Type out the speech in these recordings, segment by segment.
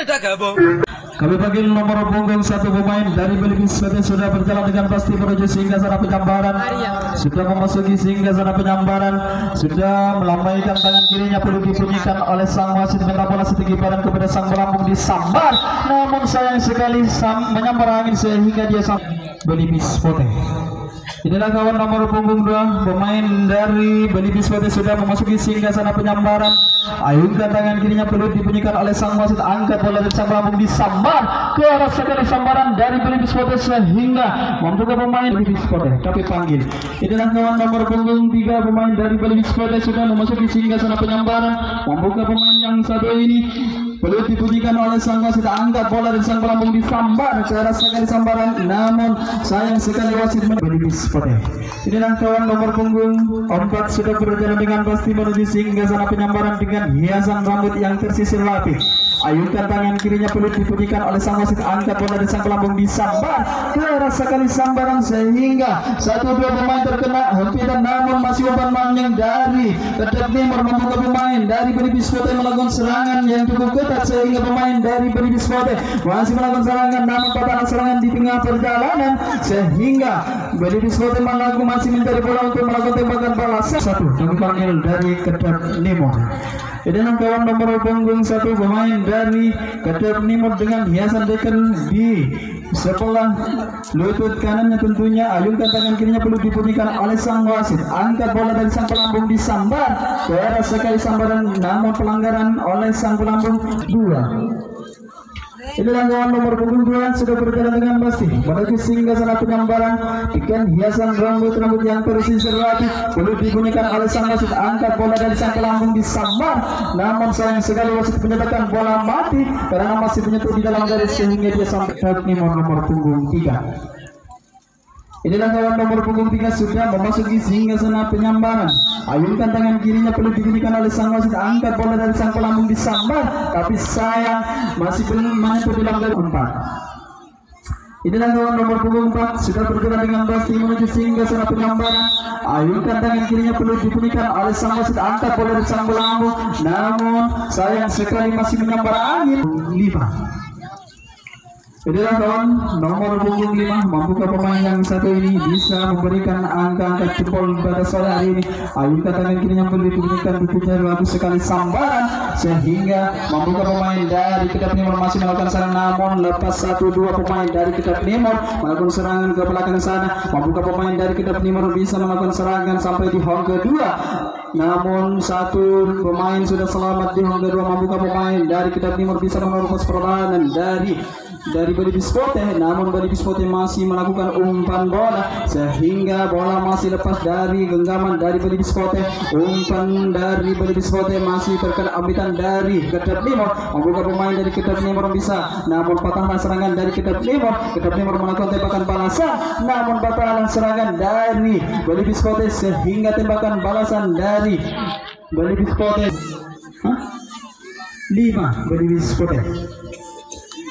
kita gabung. Kami panggil nomor punggung satu pemain dari Belibis sudah berjalan dengan pasti menuju singgah sana penyambaran. Sudah memasuki singgah sana penyambaran. Sudah melambaikan tangan kirinya, perlu dibunyikan oleh sang wasit, minta bola setinggi badan kepada sang pelambung disambar. Namun sayang sekali menyambar angin sehingga dia sampai Belibis Pote. Inilah kawan nomor punggung 2, pemain dari Belibis Pote sudah memasuki singgah sana penyambaran. Ayunkan tangan kirinya, perlu dibunyikan oleh sang wasit, angkat bola dari sang pelambung disambar ke arah sekali sambaran dari Belibis Pote sehingga membuka pemain Belibis Pote. Tapi panggil. Inilah kawan nomor punggung 3, pemain dari Belibis Pote sudah memasuki singgah sana penyambaran, membuka pemain yang satu ini. Perlu dibunyikan oleh sang wasit, angkat bola dari sang pelambung disambar ke arah sekali sambaran. Namun sayang sekali wasit Belibis Pote. Inilah kawan nomor punggung 4 sudah berjalan dengan pasti menuju singgah sana penyambaran dengan hiasan rambut yang tersisir rapi. Ayunkan tangan kirinya, perlu dibunyikan oleh sang wasit, angkat bola dari sang pelambung disambar ke arah sekali sambaran sehingga 1-2 pemain terkena hempitan. Namun masih umpan yang dari kedap timur membuka pemain dari Belibis Pote melakukan serangan yang cukup ketat sehingga pemain dari Belibis Pote masih melakukan serangan, namun patahan serangan di tengah perjalanan sehingga Belibis Pote masih mencari bola untuk melakukan tembakan balas. Satu panggil dari kedap timur. Inilah kawan nomor punggung 1, pemain dari kedap timur dengan hiasan deken di sebelah lutut kanannya tentunya. Ayunkan tangan kirinya, perlu dibunyikan oleh sang wasit, angkat bola dari sang pelambung disambar ke arah sekali sambaran, namun pelanggaran oleh sang pelambung 2. Inilah kawan nomor punggung 2 sudah berjalan dengan pasti menuju singgah sana penyambaran dengan hiasan rambut yang tersisir rapi. Perlu dibunyikan oleh sang wasit, angkat bola dari sang pelambung disambar. Namun sayang sekali wasit menyatakan bola mati karena masih menyentuh di dalam garis sehingga dia sampai ke nomor punggung 3. Inilah kawan nomor punggung 3 sudah memasuki singgah sana penyambaran. Ayunkan tangan kirinya, perlu dibunyikan oleh sang wasit, angkat bola dari sang pelambung disambar, tapi sayang masih belum menyentuh di dalam garis 4. Inilah kawan nomor punggung 4 sudah bergerak dengan pasti menuju singgah sana penyambaran. Ayunkan tangan kirinya, perlu dibunyikan oleh sang wasit, angkat bola dari sang pelambung, namun sayang sekali masih menyambar angin 5. Inilah kawan nomor punggung 5, membuka pemain yang satu ini bisa memberikan angka-angka jempol pada sore hari ini. Ayunkan tangan kirinya, perlu dibunyikan bukunya bagus sekali sambaran sehingga membuka pemain dari kedap timur masih melakukan serangan, namun lepas 1-2 pemain dari kedap timur melakukan serangan ke belakang sana. Membuka pemain dari kedap timur bisa melakukan serangan sampai di hong kedua, namun 1 pemain sudah selamat di hong kedua. Membuka pemain dari kedap timur bisa menerobos perlawanan dari Belibis Pote, namun Belibis Pote masih melakukan umpan bola sehingga bola masih lepas dari genggaman dari Belibis Pote. Umpan dari Belibis Pote masih terkena ambitan dari kedap timur. Membuka pemain dari kedap timur bisa, namun patahan serangan dari kedap timur melakukan tembakan balasan, namun patahan serangan dari Belibis Pote sehingga tembakan balasan dari Belibis Pote 5 Belibis Pote.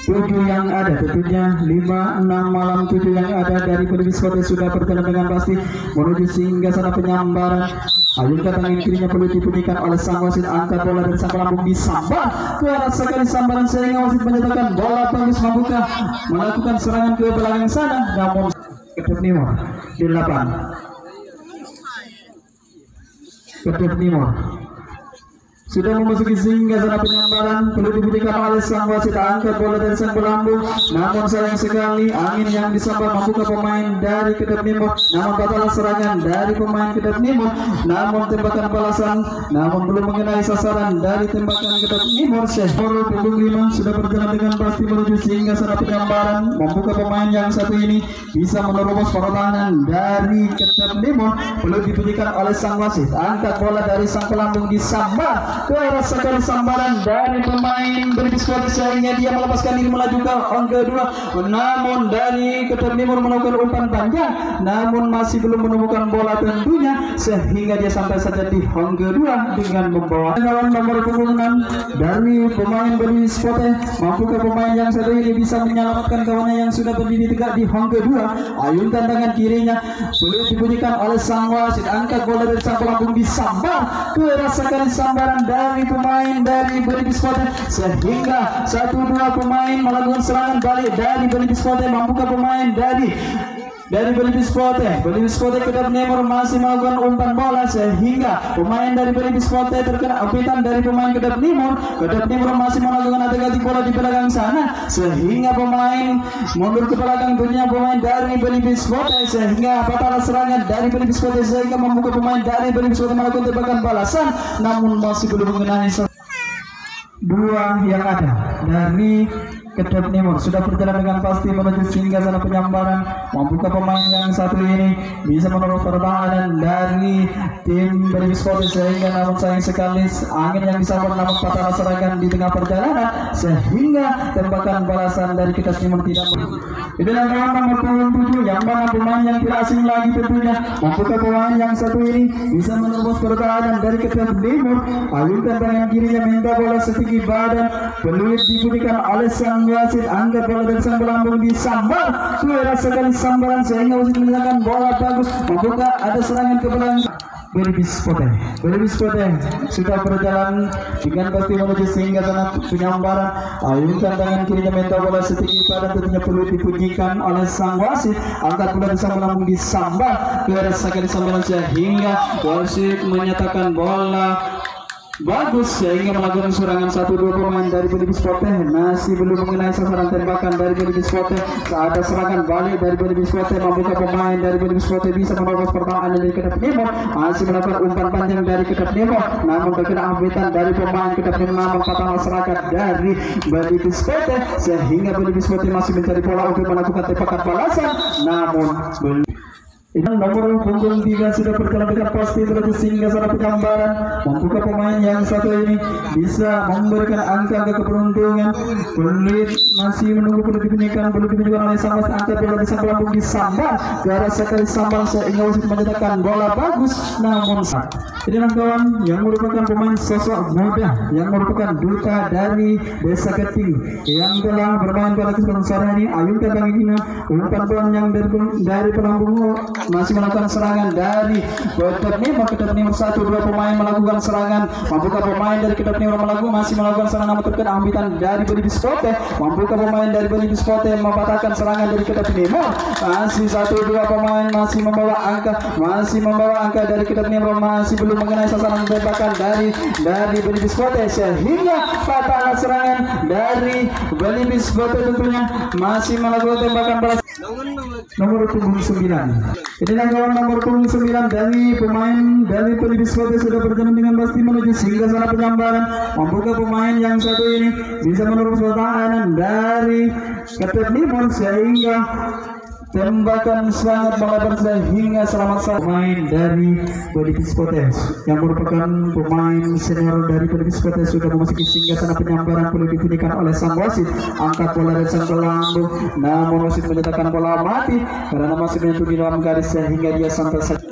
7 yang ada tentunya 5, 6 malam 7 yang ada dari Belibis Pote sudah berjalan dengan pasti menuju singgah sana penyambaran. Ayunkan tangan kirinya, perlu dibunyikan oleh sang wasit, angkat bola dari sang pelambung disambar ke arah sekali sambaran sehingga wasit menyatakan bola bagus membuka melakukan serangan ke belakang sana, namun kedap timur di 8. Kedap timur sudah memasuki singgah sana penyambaran, perlu dibunyikan oleh sang wasit, angkat bola dari sang pelambung, namun sayang sekali angin yang disambar membuka pemain dari kedap timur, namun batal serangan dari pemain kedap timur, namun tembakan balasan namun belum mengenai sasaran dari tembakan kedap timur. Nomor punggung 5 sudah berjalan dengan pasti menuju singgah sana penyambaran. Membuka pemain yang satu ini bisa menerobos pertahanan dari kedap timur, perlu dibunyikan oleh sang wasit, angkat bola dari sang pelambung disambar ke arah sekali sambaran dari pemain Belibis Pote sehingga dia melepaskan diri melaju ke hong kedua. Namun dari kedap timur melakukan umpan panjang, namun masih belum menemukan bola tentunya sehingga dia sampai saja di hong kedua dengan membawa kawan nomor punggung 6 dari pemain Belibis Pote. Mampukah pemain yang satu ini bisa menyelamatkan kawannya yang sudah berdiri tegak di hong kedua? Ayunkan tangan kirinya, perlu dibunyikan oleh sang wasit, angkat bola dari sang pelambung disambar ke arah sekali sambaran dari pemain dari Belibis Kota, sehingga 1-2 pemain melakukan serangan balik dari Belibis Kota, membuka pemain dari Belibis Kota. Belibis Kota Kedap Timur masih melakukan umpan bola, sehingga pemain dari Belibis Kota terkena apitan dari pemain Kedap Timur. Kedap Timur masih melakukan atak-atik bola di belakang sana, sehingga pemain mundur ke belakang dunia pemain dari Belibis Kota, sehingga batal serangan dari Belibis Kota, sehingga membuka pemain dari Belibis Kota melakukan tembakan balasan, namun masih belum mengenai dua yang ada dari Kedap Timur. Sudah berjalan dengan pasti menuju hingga sana penyambaran, membuka pemain yang satu ini bisa menerus pertahanan dari tim Belibis Kota, sehingga namun sayang sekali angin yang disambar namun patah serangan di tengah perjalanan, sehingga tembakan balasan dari Kedap Timur tidak itulah kawan nomor 7 yang mana pemain yang tidak asing lagi tentunya, membuka pemain yang satu ini bisa menerus pertahanan dari Kedap Timur. Ayunkan tangan kirinya minta bola setinggi badan, peluit diberikan oleh sang wasit, angkat bola dari sang pelambung disambar, keras sekali sambaran sehingga wasit menyatakan bola bagus, membuka ada serangan ke belakang. Belibis Kota sudah berjalan dengan pasti menuju sehingga sana penyambaran. Ayunkan tangan kirinya minta bola setinggi badan, tentunya perlu dipujikan oleh sang wasit, angkat bola dari sang pelambung disambar, keras sekali sambaran sehingga wasit menyatakan bola bagus, sehingga melakukan serangan 1-2 pemain dari Belibis Kota masih belum mengenai sasaran tembakan dari Belibis Kota. Ada serangan balik dari Belibis Kota, membuka pemain dari Belibis Kota bisa menerobos pertahanan dari Kedap Timur, masih mendapat umpan panjang dari Kedap Timur, namun terkena ambitan dari pemain Kedap Timur, namun patah serangan dari Belibis Kota, sehingga Belibis Kota masih mencari pola untuk melakukan tembakan balasan, namun belum. Ini nomor punggung 3 sudah berjalan dengan pasti menuju hingga sana penyambaran, membuka pemain yang satu ini bisa memberikan angka keberuntungan. Peluit masih menunggu perlu dibunyikan oleh sang wasit, angkat bola di sang pelambung disambar, keras sekali sambar sehingga wasit menyatakan bola bagus, namun inilah kawan yang merupakan pemain sosok muda yang merupakan duta dari Desa Keting yang telah bermain pada kesempatan sore ini. Ayunkan tangan ini, umpan bola yang dari pelambung masih melakukan serangan dari Kedap Timur 1-2 pemain melakukan serangan, membuka pemain dari Kedap Timur masih melakukan serangan, namun terkena ambitan dari Belibis Kota, membuka pemain dari Belibis Kota mempatahkan serangan dari Kedap Timur. Masih 1-2 pemain masih membawa angka dari Kedap Timur, masih belum mengenai sasaran tembakan dari Belibis Kota, sehingga patah serangan dari Belibis Kota tentunya masih melakukan tembakan balas. Nomor punggung 9. Inilah kawan nomor punggung 9 dari pemain dari Belibis Kota sudah berjalan dengan pasti menuju hingga sana penyambaran, membuka pemain yang satu ini bisa menerus pertahanan dari Kedap Timur, sehingga tembakan sangat melebar sehingga selamat pemain dari Belibis Kota yang merupakan pemain senior dari Belibis Kota sudah memasuki hingga sana penyambaran, perlu dibunyikan oleh sang wasit, angkat bola dari sang pelambung, namun wasit menyatakan bola mati karena masih menyentuh di dalam garis sehingga dia santai saja.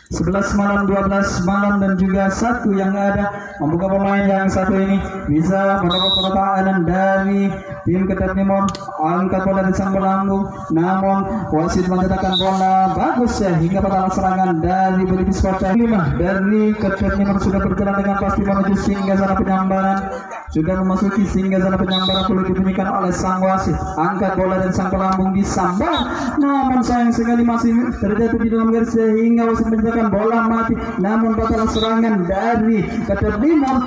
11 malam, 12 malam dan juga 1 yang ada, membuka pemain yang satu ini bisa menerobos pertahanan dari tim Kedap Timur, angkat bola dari sang pelambung, namun wasit menyatakan bola bagus sehingga patah serangan dari Belibis Kota. 5 dari Kedap Timur sudah berjalan dengan pasti menuju hingga sana penyambaran, sudah memasuki hingga sana penyambaran, perlu dibunyikan oleh sang wasit, angkat bola dari sang pelambung disambar, namun sayang sekali masih terjatuh di dalam garis sehingga wasit menyatakan bola mati, namun batal serangan dari Kedap Timur.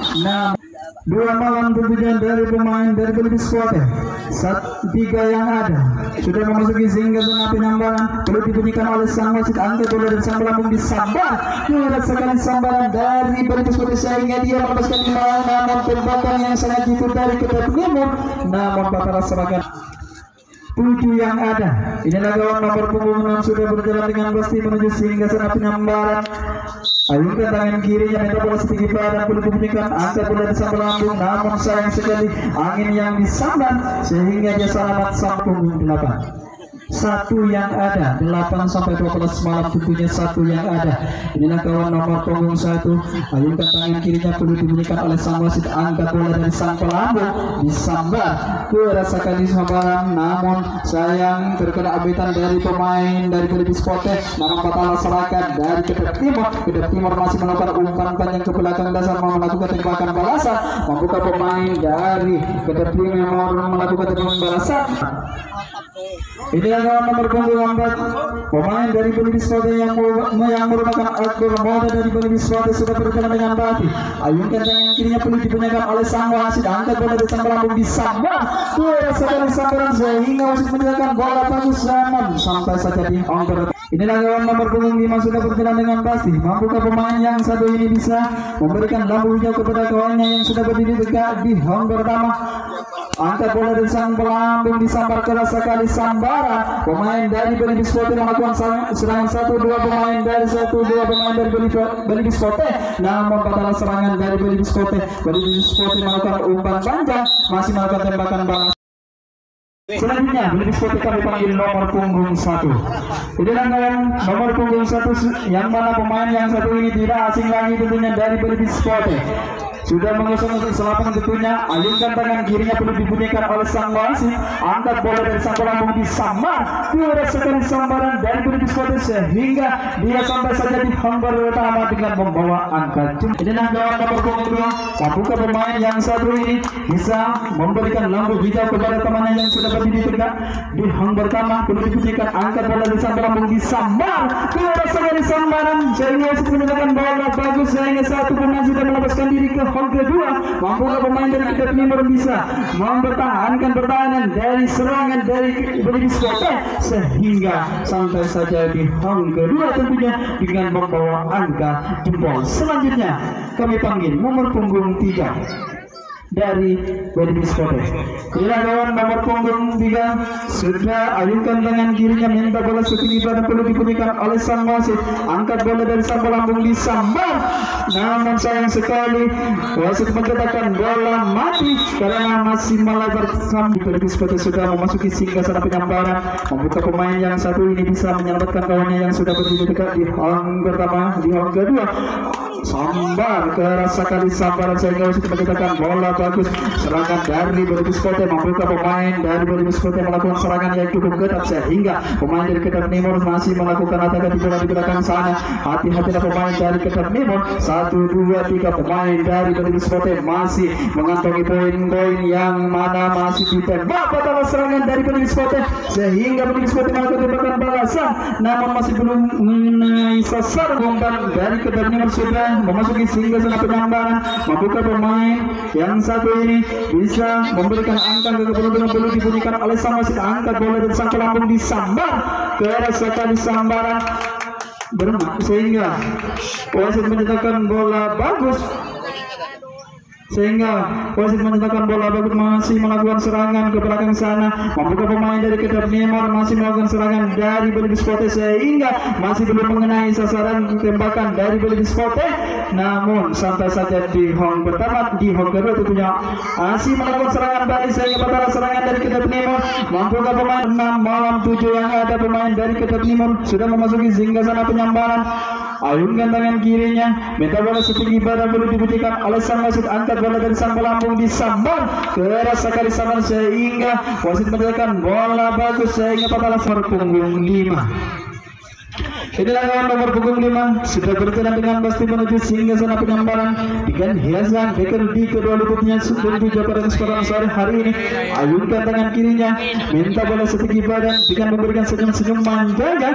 2 malam tentunya dari pemain dari Belibis Kota. 3 yang ada sudah memasuki hingga zona penyambaran, perlu dibunyikan oleh sang wasit, angkat bola dari sang pelambung disambar, keras sekali sambaran dari Belibis Kota sehingga dia melepaskan bola, namun tembakan yang sangat jitu dari Kedap Timur, namun batal serangan. 7 yang ada, inilah kawan nomor punggung 6 sudah berjalan dengan pasti menuju hingga sana penyambaran. Ayunkan tangan kirinya minta bola setinggi badan, perlu dibunyikan, angkat bola di sang pelambung, namun sayang sekali angin yang disambar sehingga dia selamat sampai punggung 8. satu yang ada, 8 sampai 12 malam tentunya satu yang ada. Inilah kawan nomor punggung 1. Ayunkan tangan kirinya perlu dibunyikan oleh sang wasit, angkat bola dari sang pelambung, disambar ke rasa kali sambaran, namun sayang terkena abetan dari pemain dari Pelipis Pote. Namun Patala serahkan dari Kedap Timur masih melakukan umpan panjang ke belakang dasar, mau melakukan tembakan balasan, membuka pemain dari Kedap Timur melakukan tembakan balasan. Ini adalah nomor punggung 4, pemain dari Pelipis Pote yang merupakan aktor moda dari Pelipis Pote sudah berjalan dengan baik. Ayunkan tangan kirinya perlu dipunyakan oleh sang wasit, angkat bola dari sang pelambung, disambar ke rasa kali sambaran sehingga wasit menyatakan bola bagus, namun sampai saja di ongkar. Inilah kawan nomor punggung 5 sudah berjalan dengan pasti. Mampukah pemain yang satu ini bisa memberikan lampu hijau kepada kawannya yang sudah berdiri tegak di hong pertama? Angkat bola dari sang pelambung, disambar ke rasa kali sambaran. Pemain dari Pelipis Pote melakukan serangan 1-2 pemain dari 1-2 pemain dari Pelipis Pote. Namun pada serangan dari Pelipis Pote melakukan umpan panjang, masih melakukan tembakan balas. Selanjutnya Pelipis Pote kami panggil nomor punggung 1. Inilah kawan nomor punggung 1 yang mana pemain yang satu ini tidak asing lagi tentunya dari Pelipis Pote. Sudah mengusung untuk selapan tentunya. Ayunkan tangan kirinya perlu dibunyikan oleh sang wasit, angkat bola dari sang pelambung, disambar ke rasa kali sambaran dari Pelipis Pote sehingga dia sampai saja di hambar pertama dengan membawa angka. Inilah kawan nomor punggung 2. Mampukah pemain yang satu ini bisa memberikan lampu hijau kepada temannya yang sudah berdiri tegak di hang pertama? Perlu dibunyikan, angkat bola dari sang pelambung, disambar ke rasa kali sambaran sehingga wasit menyatakan bola bagus, sehingga satu pemain sudah melepaskan diri ke hang kedua. Mampukah pemain dari Kedap Timur bisa mempertahankan pertahanan dari serangan dari Pelipis Pote sehingga sampai saja di hang kedua tentunya dengan membawa angka jempol. Selanjutnya kami panggil nomor punggung 3 dari Pelipis Pote. Inilah kawan nomor punggung 3 sudah ayunkan tangan kirinya, minta bola setinggi badan perlu dibunyikan oleh sang wasit, angkat bola dari sang pelambung, disambar. Namun sayang sekali wasit menyatakan bola mati karena masih melebar sampai Pelipis Pote sudah memasuki singgah sana penyambaran. Membuka pemain yang satu ini bisa menyelamatkan kawannya yang sudah berdiri dekat di hang pertama, di hang kedua. Sambar ke rasa kali sambaran sehingga wasit menyatakan bola bagus. Serangan dari Pelipis Pote, membuka pemain dari Pelipis Pote melakukan serangan yang cukup ketat sehingga pemain dari Kedap Timur masih melakukan atakan di bola di belakang sana. Hati-hatilah pemain dari Kedap Timur. 1, 2, 3 pemain dari Pelipis Pote masih mengantongi poin-poin yang mana masih ditembak pada serangan dari Pelipis Pote sehingga Pelipis Pote melakukan tembakan balasan, namun masih belum mengenai sasar. Umpan dari Kedap Timur sudah memasuki singgah sana penyambaran. Membuka pemain yang satu ini bisa memberikan angka ke keberuntungan perlu dibunyikan oleh sang wasit, angkat bola dari sang pelambung, disambar ke rasa kali sambaran sehingga wasit menyatakan bola bagus. Sehingga wasit menyatakan bola bagus, masih melakukan serangan ke belakang sana. Membuka pemain dari Kedap Timur masih melakukan serangan dari Pelipis Pote sehingga masih belum mengenai sasaran tembakan dari Pelipis Pote. Namun sampai saja di hong pertama, di hong kedua tentunya masih melakukan serangan balik sehingga pada serangan dari Kedap Timur. Membuka pemain 6 malam 7 yang ada pemain dari Kedap Timur sudah memasuki singgah sana penyambaran. Ayunkan tangan kirinya, minta bola setinggi badan perlu dibunyikan oleh sang wasit, angkat bola dari sang pelambung, disambar ke rasa kali sambaran sehingga wasit menyatakan bola bagus sehingga pada nomor punggung 5. Inilah kawan nomor punggung 5 sudah berjalan dengan pasti menuju singgah sana penyambaran dengan hiasan beker di kedua lututnya menuju pada kesempatan sore hari ini. Ayunkan tangan kirinya, minta bola setinggi badan dengan memberikan senyum-senyum manjanya.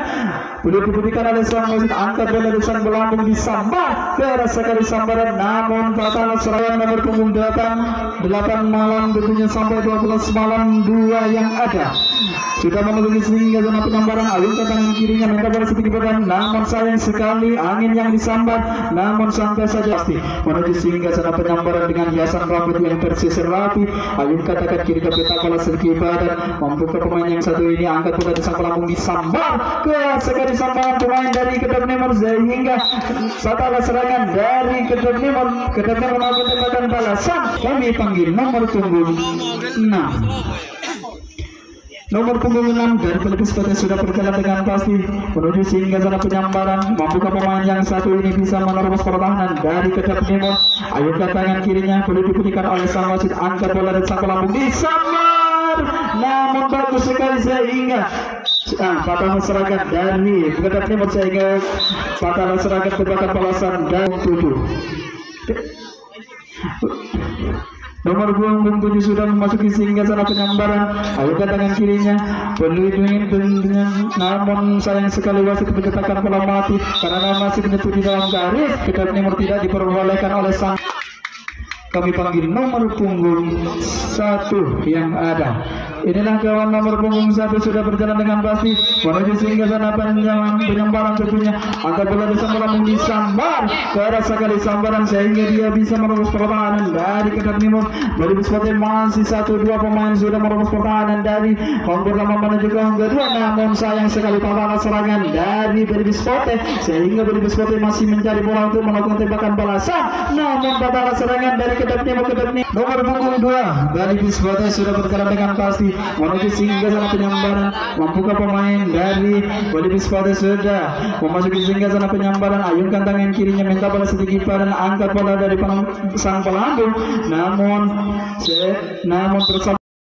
Boleh diberikan oleh sang wasit, angkat bola dari sang pelambung, disambar ke rasa kali sambaran, namun batal serangan nomor punggung 8 malam tentunya sampai 12 malam 2 yang ada sudah memasuki singgah zona penyambaran. Ayunkan tangan kirinya, minta bola setinggi badan, namun sayang sekali angin yang disambar, namun sampai saja pasti menuju singgah zona penyambaran dengan hiasan rambut yang tersisir rapi. Ayunkan tangan kiri ke peta bola setinggi badan, membuka pemain yang satu ini, angkat bola dari sang pelambung, disambar ke sekali sambaran pemain dari Kedap Timur sehingga setelah serangan dari Kedap Timur melakukan tembakan balasan. Kami panggil nomor punggung 6. Nomor punggung 6 dari pelipis pada sudah berjalan dengan pasti menuju sehingga zona penyambaran. Mampukah pemain yang satu ini bisa menerobos pertahanan dari kedap Nemo? Ayunkan tangan kirinya, boleh dibunyikan oleh sang wasit. Angkat bola dan sang pelambung disambar, namun bagus sekali sehingga patah masyarakat dari kedap Nemo sehingga patah masyarakat tebakan balasan dan 7. Nomor punggung 7 sudah memasuki sehingga sana penyambaran. Ayunkan tangan kirinya, pelindungin namun sayang sekali wasit menyatakan bola mati karena masih menyentuh di dalam garis. Kedap Nemo tidak diperbolehkan oleh sang. Kami panggil nomor punggung 1 yang ada. Inilah kawan nomor punggung 1 sudah berjalan dengan pasti menuju sehingga sana penyambaran tentunya. Angkat bola bisa melambung disambar ke arah sekali sambaran sehingga dia bisa merobos pertahanan dari kedap Nemo. Dari Bispote masih 1-2 pemain sudah merobos pertahanan dari hong pertama menuju ke hong kedua, namun sayang sekali patah serangan dari Bispote sehingga Bispote masih mencari bola untuk melakukan tembakan balasan, namun patah serangan dari kedap Nemo. Nomor punggung 2 dari Bispote sudah berjalan dengan pasti menuju sehingga sana penyambaran. Mampukah pemain dari Bispote sudah memasuki sehingga sana penyambaran? Ayunkan tangan kirinya, minta bola sedikit dan angkat bola dari sang pelambung, namun bersama